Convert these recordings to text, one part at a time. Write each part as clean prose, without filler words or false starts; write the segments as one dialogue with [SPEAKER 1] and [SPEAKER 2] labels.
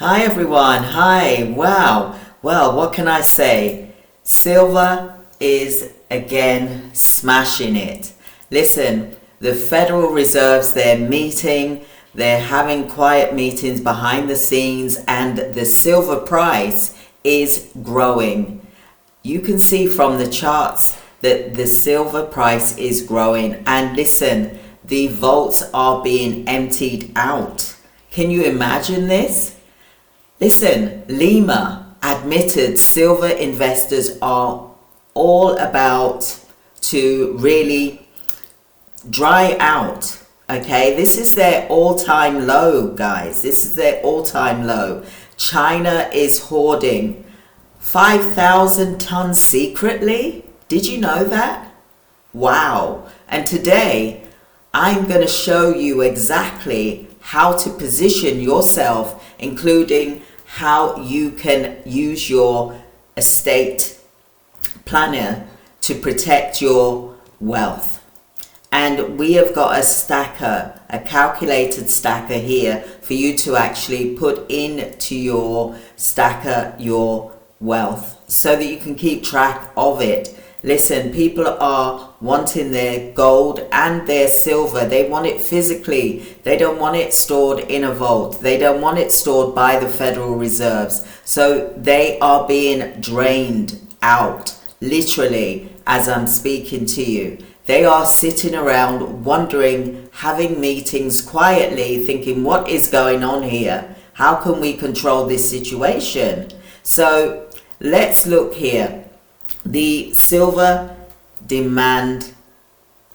[SPEAKER 1] Hi everyone, hi, wow. Well, what can I say? Silver is again smashing it. Listen, the Federal Reserve's they're meeting, they're having quiet meetings behind the scenes, and the silver price is growing. You can see from the charts that the silver price is growing, and listen, the vaults are being emptied out. Can you imagine this? Listen, Lima admitted silver investors are all about to really dry out. Okay, this is their all-time low, guys. This is their all-time low. China is hoarding 5,000 tons secretly. Did you know that? Wow. And today, I'm going to show you exactly how to position yourself, including how you can use your estate planner to protect your wealth. And we have got a stacker, a calculated stacker here for you to actually put into your stacker your wealth so that you can keep track of it. Listen, people are wanting their gold and their silver. They want it physically. They don't want it stored in a vault. They don't want it stored by the Federal Reserves. So they are being drained out, literally, as I'm speaking to you. They are sitting around wondering, having meetings quietly, thinking, what is going on here? How can we control this situation? So let's look here. The silver demand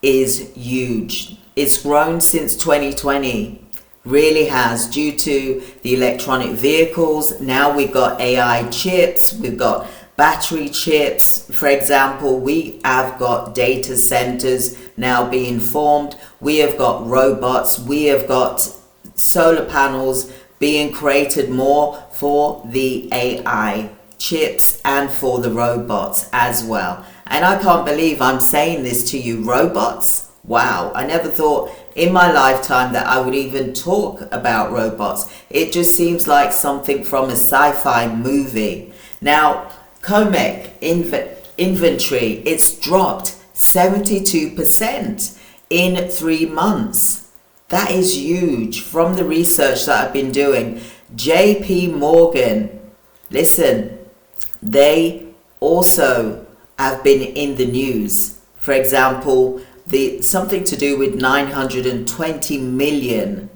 [SPEAKER 1] is huge. It's grown since 2020, really has, due to the electronic vehicles. Now we've got AI chips, we've got battery chips. For example, we have got data centers now being formed. We have got robots. We have got solar panels being created more for the AI chips and for the robots as well. And I can't believe I'm saying this to you, robots. Wow, I never thought in my lifetime that I would even talk about robots. It just seems like something from a sci-fi movie. Now, Comex inventory, it's dropped 72% in 3 months. That is huge. From the research that I've been doing, JP Morgan, listen, they also have been in the news. For example, something to do with 920 million,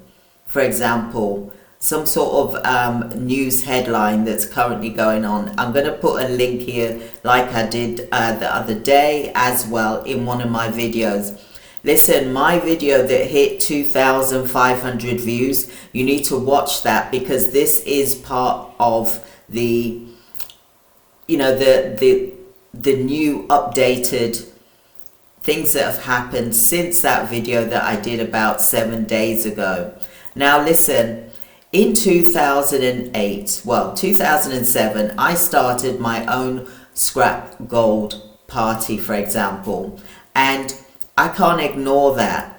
[SPEAKER 1] for example, some sort of news headline that's currently going on. I'm going to put a link here like I did the other day as well in one of my videos. Listen, my video that hit 2,500 views, you need to watch that, because this is part of the the new updated things that have happened since that video that I did about 7 days ago. Now listen, in 2007, I started my own scrap gold party, for example, and I can't ignore that,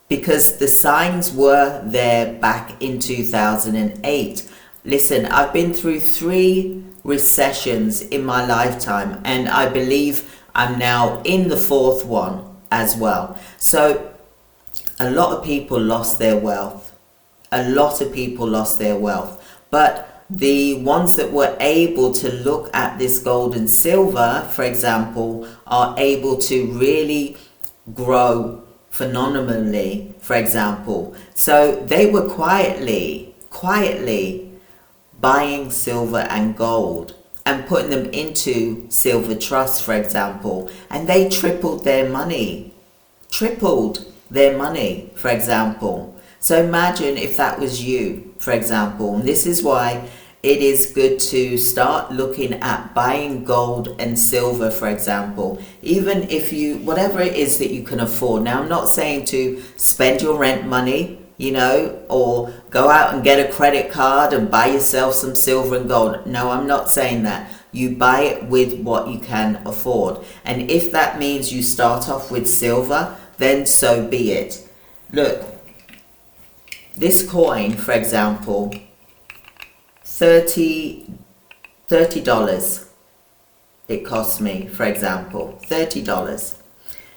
[SPEAKER 1] because the signs were there back in 2008. Listen, I've been through 3 recessions in my lifetime, and I believe I'm now in the 4th one as well. So a lot of people lost their wealth. A lot of people lost their wealth. But the ones that were able to look at this gold and silver, for example, are able to really grow phenomenally, for example. So they were quietly buying silver and gold and putting them into silver trusts, for example, and they tripled their money, for example. So imagine if that was you, for example. And this is why it is good to start looking at buying gold and silver, for example, even if you, whatever it is that you can afford. Now, I'm not saying to spend your rent money, or go out and get a credit card and buy yourself some silver and gold. No, I'm not saying that. You buy it with what you can afford. And if that means you start off with silver, then so be it. Look, this coin, for example, $30 it cost me, for example, $30.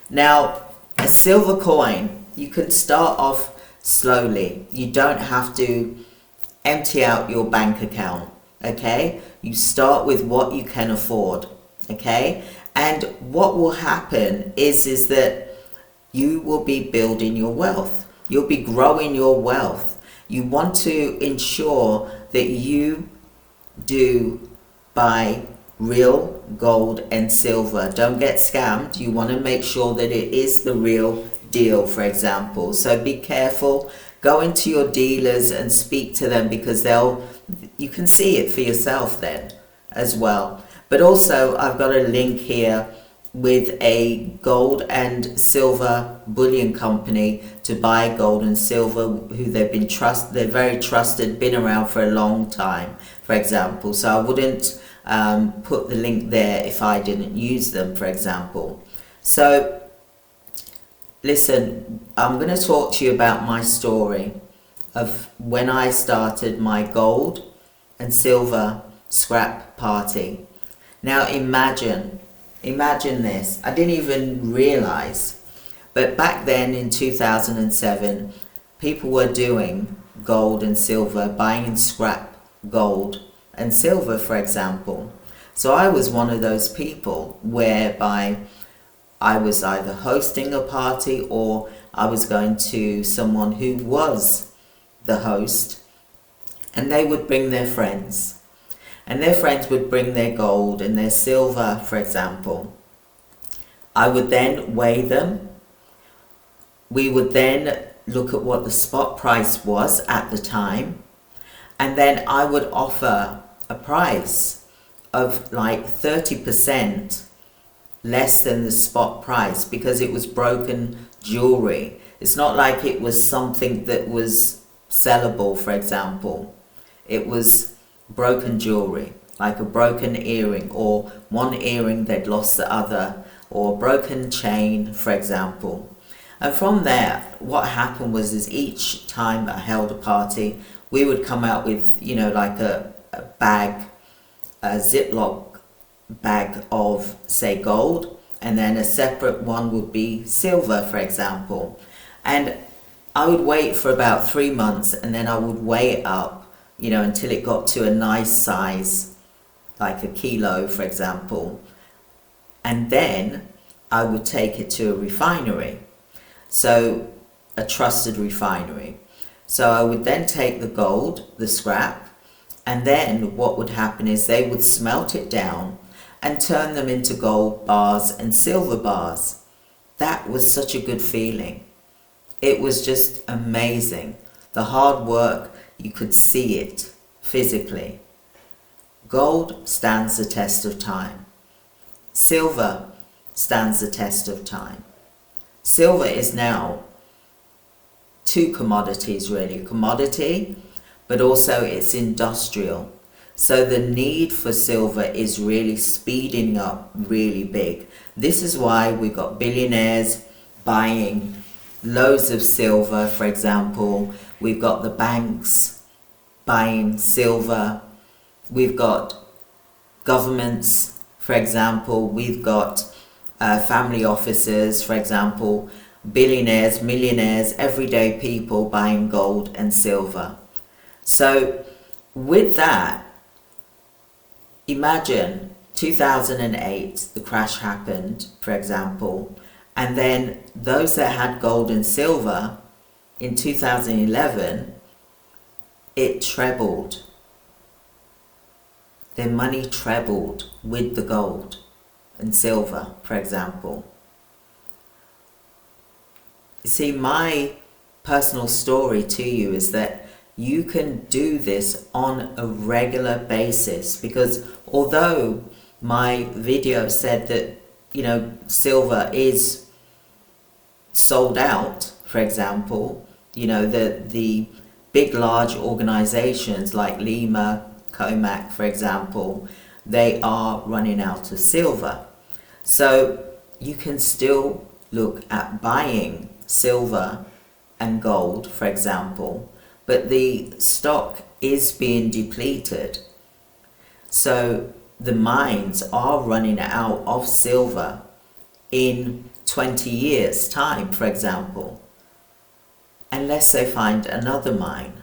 [SPEAKER 1] Now, a silver coin, you can start off slowly. You don't have to empty out your bank account, okay? You start with what you can afford, okay? And what will happen is that you will be building your wealth. You'll be growing your wealth. You want to ensure that you do buy real gold and silver. Don't get scammed. You want to make sure that it is the real deal, for example. So be careful. Go into your dealers and speak to them, because you can see it for yourself then as well. But also, I've got a link here with a gold and silver bullion company to buy gold and silver, who they're very trusted, been around for a long time, for example. So I wouldn't put the link there if I didn't use them, for example. So listen, I'm going to talk to you about my story of when I started my gold and silver scrap party. Now imagine this. I didn't even realize, but back then in 2007, people were doing gold and silver, buying scrap gold and silver, for example. So I was one of those people whereby I was either hosting a party or I was going to someone who was the host, and they would bring their friends. And their friends would bring their gold and their silver, for example. I would then weigh them. We would then look at what the spot price was at the time. And then I would offer a price of like 30% less than the spot price, because it was broken jewelry. It's not like it was something that was sellable, for example. It was broken jewelry, like a broken earring, or one earring they'd lost the other, or broken chain, for example. And from there, what happened was each time I held a party, we would come out with, like a bag, a Ziploc bag of, say, gold, and then a separate one would be silver, for example. And I would wait for about 3 months, and then I would weigh it up, until it got to a nice size, like a kilo, for example. And then I would take it to a refinery, so a trusted refinery. So I would then take the gold, the scrap, and then what would happen is they would smelt it down and turn them into gold bars and silver bars. That was such a good feeling. It was just amazing. The hard work, you could see it physically. Gold stands the test of time. Silver stands the test of time. Silver is now two commodities, really. Commodity, but also it's industrial. So the need for silver is really speeding up really big. This is why we've got billionaires buying loads of silver, for example. We've got the banks buying silver. We've got governments, for example. We've got family offices, for example. Billionaires, millionaires, everyday people buying gold and silver. So with that, imagine 2008, the crash happened, for example, and then those that had gold and silver in 2011, it trebled. Their money trebled with the gold and silver, for example. You see, my personal story to you is that you can do this on a regular basis, because although my video said that, silver is sold out, for example, the big, large organizations like LBMA, Comex, for example, they are running out of silver. So you can still look at buying silver and gold, for example, but the stock is being depleted. So the mines are running out of silver in 20 years' time, for example, unless they find another mine.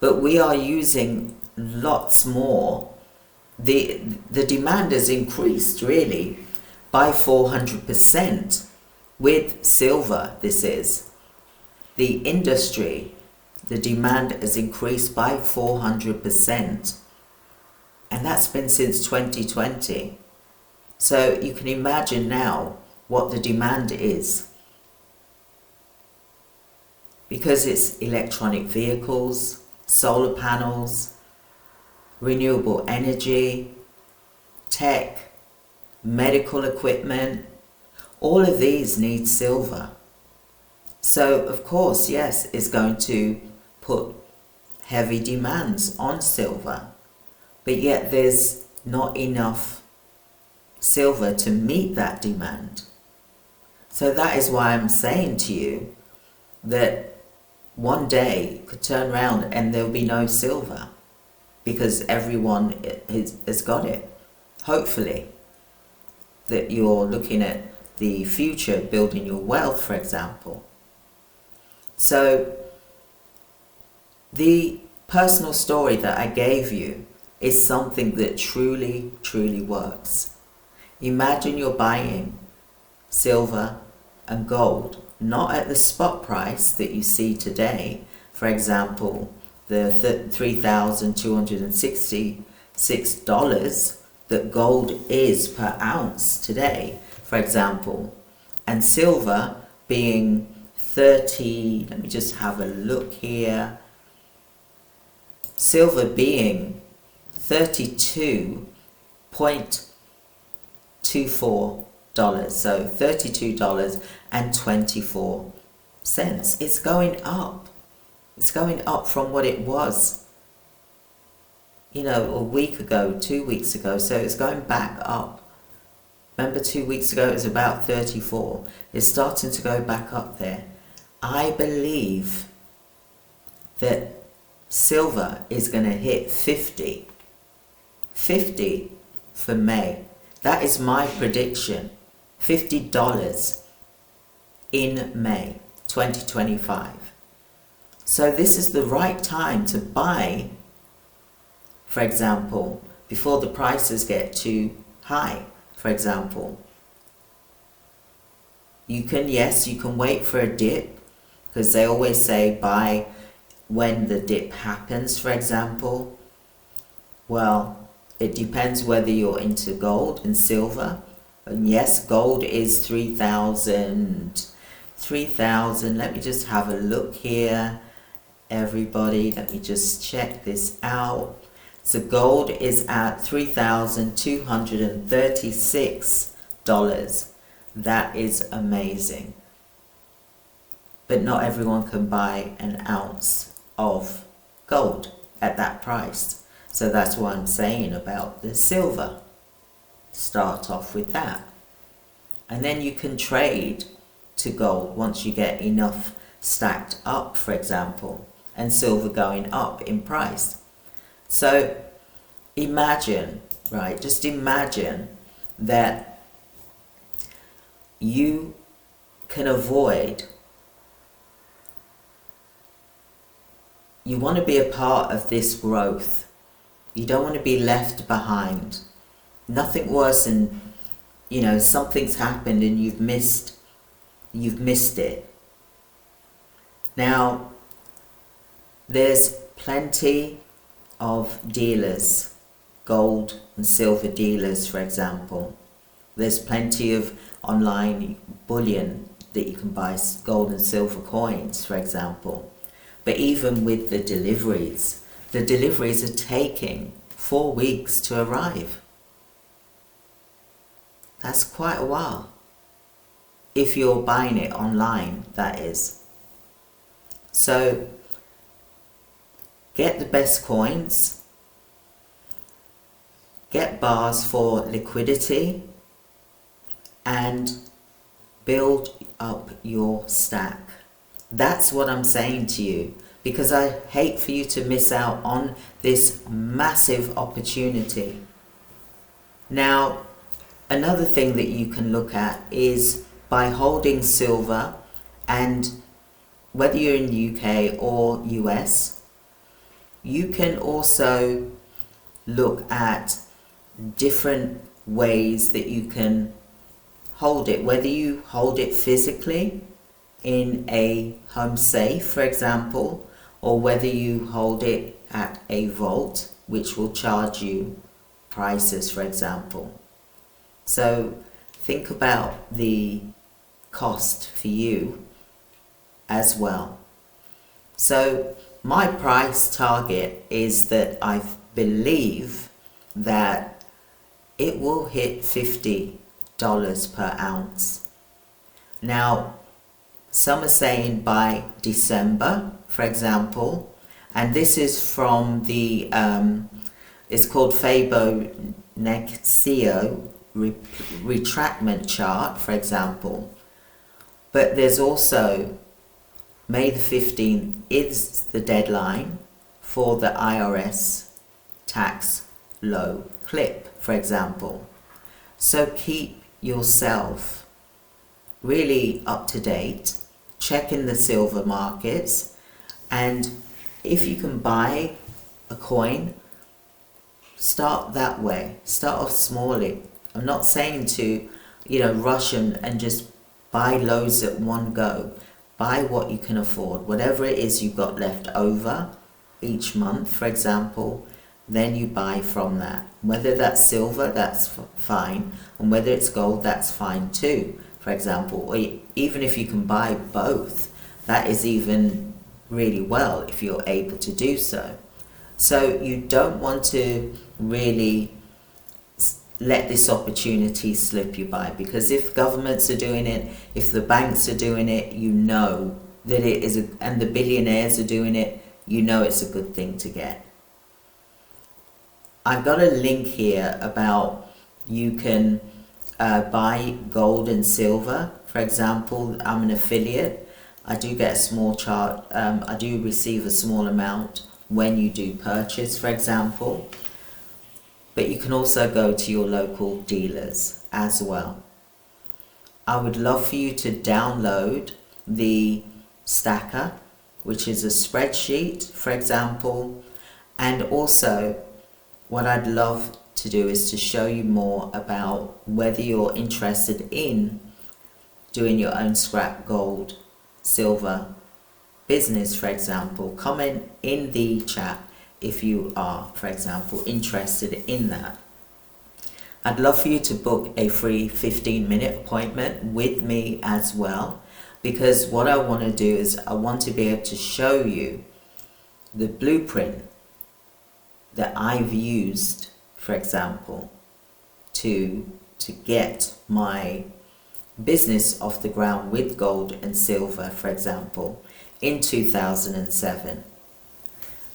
[SPEAKER 1] But we are using lots more. The demand has increased really by 400% with silver. This is the industry. The demand has increased by 400%, and that's been since 2020. So you can imagine now what the demand is, because it's electronic vehicles, solar panels, renewable energy, tech, medical equipment. All of these need silver. So of course, yes, it's going to put heavy demands on silver, but yet there's not enough silver to meet that demand. So that is why I'm saying to you that one day could turn around and there'll be no silver, because everyone has got it. Hopefully that you're looking at the future, building your wealth, for example. So the personal story that I gave you is something that truly, truly works. Imagine you're buying silver and gold, not at the spot price that you see today. For example, the $3,266 that gold is per ounce today, for example, and silver being 30, let me just have a look here, silver being $32.24, so $32.24. It's going up. It's going up from what it was, a week ago, 2 weeks ago. So it's going back up. Remember 2 weeks ago it was about 34. It's starting to go back up there. I believe that silver is going to hit 50 for May. That is my prediction. $50 in May 2025. So this is the right time to buy, for example, before the prices get too high, for example. You can wait for a dip, because they always say buy when the dip happens, for example. Well, it depends whether you're into gold and silver. And yes, gold is 3,000. Let me just have a look here, everybody. Let me just check this out. So gold is at $3,236. That is amazing. But not everyone can buy an ounce of gold at that price. So that's what I'm saying about the silver. Start off with that. And then you can trade to gold once you get enough stacked up, for example, and silver going up in price. So imagine, right, just imagine that you can avoid, you want to be a part of this growth. You don't want to be left behind. Nothing worse than, something's happened and you've missed it. Now, there's plenty of dealers, gold and silver dealers, for example. There's plenty of online bullion that you can buy gold and silver coins, for example. But even with the deliveries are taking 4 weeks to arrive. That's quite a while. If you're buying it online, that is. So get the best coins, get bars for liquidity, and build up your stack. That's what I'm saying to you. because I hate for you to miss out on this massive opportunity. Now, another thing that you can look at is by holding silver, and whether you're in the UK or US, you can also look at different ways that you can hold it, whether you hold it physically in a home safe, for example, or whether you hold it at a vault, which will charge you prices, for example. So think about the cost for you as well. So my price target is that I believe that it will hit $50 per ounce. Now, some are saying by December, for example, and this is from the, it's called Fibonacci retracement chart, for example. But there's also May the 15th is the deadline for the IRS tax low clip, for example. So keep yourself really up to date, check in the silver markets, and if you can buy a coin, start that way. Start off smallly. I'm not saying to, rush and just buy loads at one go. Buy what you can afford. Whatever it is you've got left over each month, for example, then you buy from that. Whether that's silver, that's fine. And whether it's gold, that's fine too, for example. Or even if you can buy both, that is even really well if you're able to do so. So you don't want to really let this opportunity slip you by, because if governments are doing it, if the banks are doing it, you know that it is, and the billionaires are doing it, you know it's a good thing to get. I've got a link here about you can buy gold and silver. For example, I'm an affiliate. I do get a small chart. I do receive a small amount when you do purchase, for example. But you can also go to your local dealers as well. I would love for you to download the stacker, which is a spreadsheet, for example. And also, what I'd love to do is to show you more about whether you're interested in doing your own scrap gold, silver business, for example. Comment in the chat if you are, for example, interested in that. I'd love for you to book a free 15-minute appointment with me as well, because what I want to do is I want to be able to show you the blueprint that I've used, for example, to get my business off the ground with gold and silver, for example, in 2007.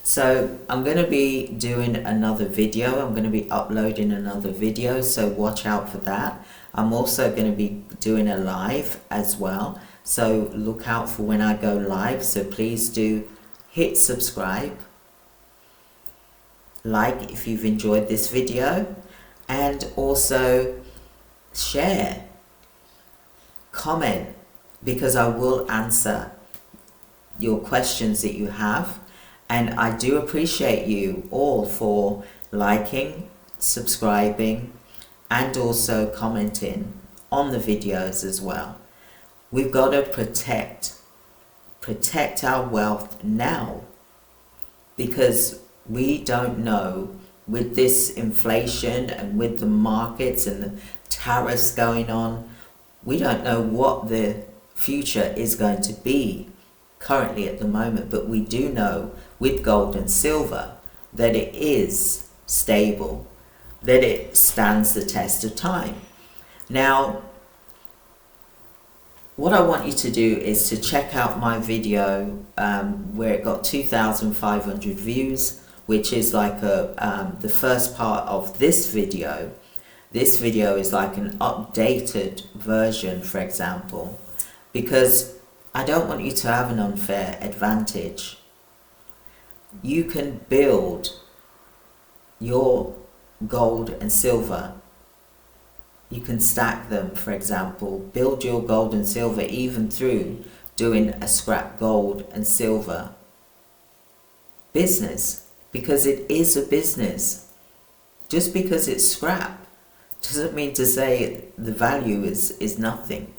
[SPEAKER 1] So I'm going to be doing another video. I'm going to be uploading another video, so watch out for that. I'm also going to be doing a live as well, so look out for when I go live. So please do hit subscribe, like if you've enjoyed this video, and also share, comment, because I will answer your questions that you have. And I do appreciate you all for liking, subscribing, and also commenting on the videos as well. We've got to protect our wealth now, because we don't know, with this inflation and with the markets and the tariffs going on, we don't know what the future is going to be currently at the moment. But we do know with gold and silver that it is stable, that it stands the test of time. Now, what I want you to do is to check out my video where it got 2,500 views, which is like the first part of this video. This video is like an updated version, for example, because I don't want you to have an unfair advantage you can build your gold and silver. You can stack them, for example, build your gold and silver even through doing a scrap gold and silver business, because it is a business. Just because it's scrap doesn't mean to say the value is nothing.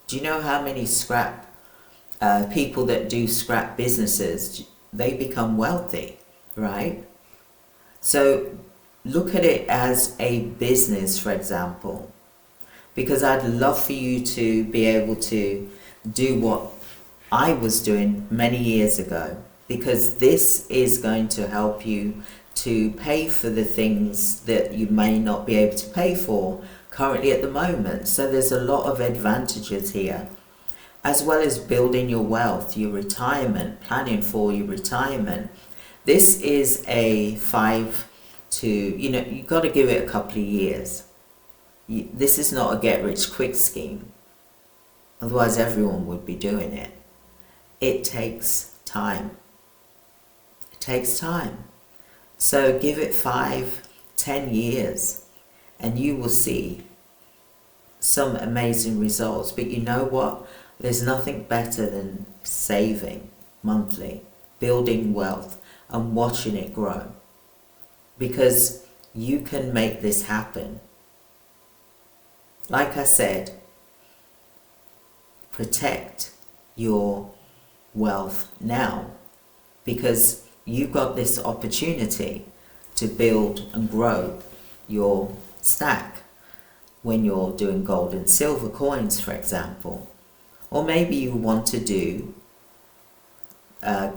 [SPEAKER 1] Do you know how many scrap people that do scrap businesses, they become wealthy, right? So look at it as a business, for example, because I'd love for you to be able to do what I was doing many years ago, because this is going to help you to pay for the things that you may not be able to pay for currently at the moment. So there's a lot of advantages here, as well as building your wealth, your retirement, planning for your retirement. This is a 5 to, you've got to give it a couple of years. This is not a get-rich-quick scheme. Otherwise, everyone would be doing it. It takes time. It takes time. So give it 5-10 years and you will see some amazing results. But you know what? There's nothing better than saving monthly, building wealth and watching it grow, because you can make this happen. Like I said, protect your wealth now, because you've got this opportunity to build and grow your stack when you're doing gold and silver coins, for example. Or maybe you want to do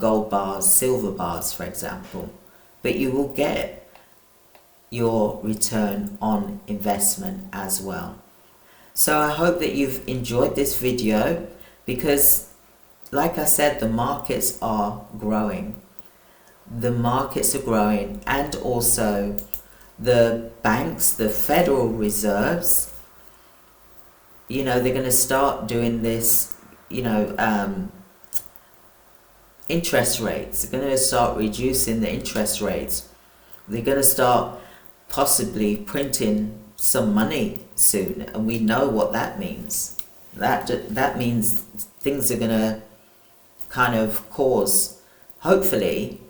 [SPEAKER 1] gold bars, silver bars, for example, but you will get your return on investment as well. So I hope that you've enjoyed this video, because like I said, the markets are growing. The markets are growing, and also the banks, the Federal Reserves, they're going to start doing this, interest rates. They're going to start reducing the interest rates. They're going to start possibly printing some money soon, and we know what that means. That means things are going to kind of cause, hopefully,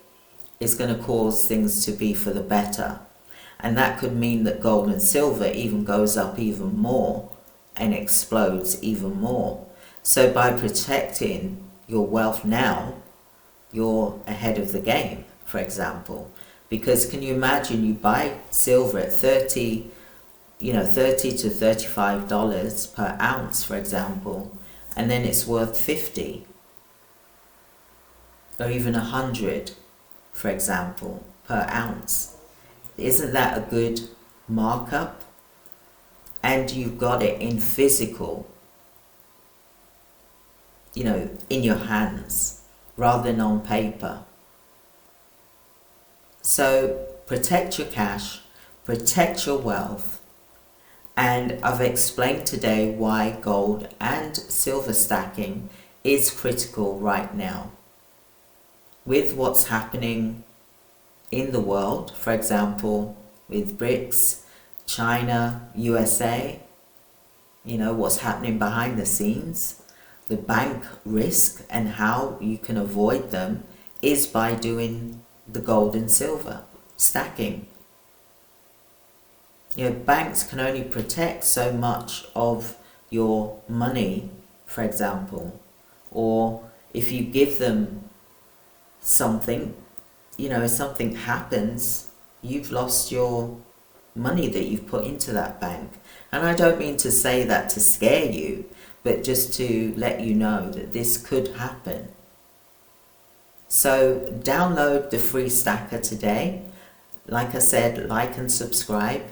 [SPEAKER 1] it's going to cause things to be for the better. And that could mean that gold and silver even goes up even more and explodes even more. So by protecting your wealth now, you're ahead of the game, for example. Because can you imagine, you buy silver at $30 to $35 per ounce, for example, and then it's worth 50 or even 100, for example, per ounce. Isn't that a good markup? And you've got it in physical, in your hands rather than on paper. So protect your cash, protect your wealth. And I've explained today why gold and silver stacking is critical right now. With what's happening in the world, for example, with BRICS, China, USA, what's happening behind the scenes, the bank risk and how you can avoid them is by doing the gold and silver stacking. Banks can only protect so much of your money, for example, or if you give them something, if something happens, you've lost your money that you've put into that bank. And I don't mean to say that to scare you, but just to let you know that this could happen. So download the free stacker today. Like I said, like and subscribe.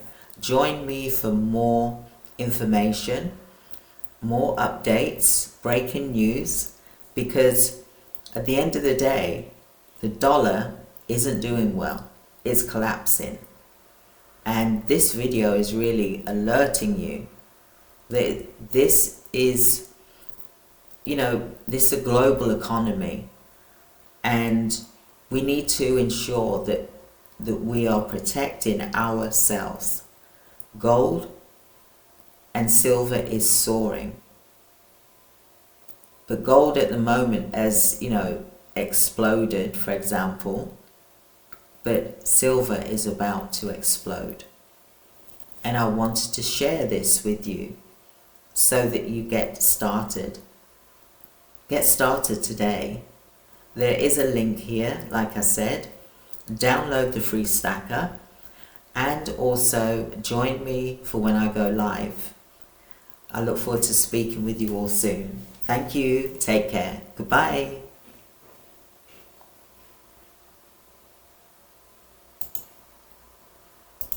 [SPEAKER 1] Join me for more information, more updates, breaking news, because at the end of the day, the dollar isn't doing well. It's collapsing. And this video is really alerting you that this is, this is a global economy, and We need to ensure that we are protecting ourselves. Gold and silver is soaring. But gold at the moment has, exploded, for example, but silver is about to explode. And I wanted to share this with you so that you get started. Get started today. There is a link here, like I said. Download the free stacker and also join me for when I go live. I look forward to speaking with you all soon. Thank you. Take care. Goodbye.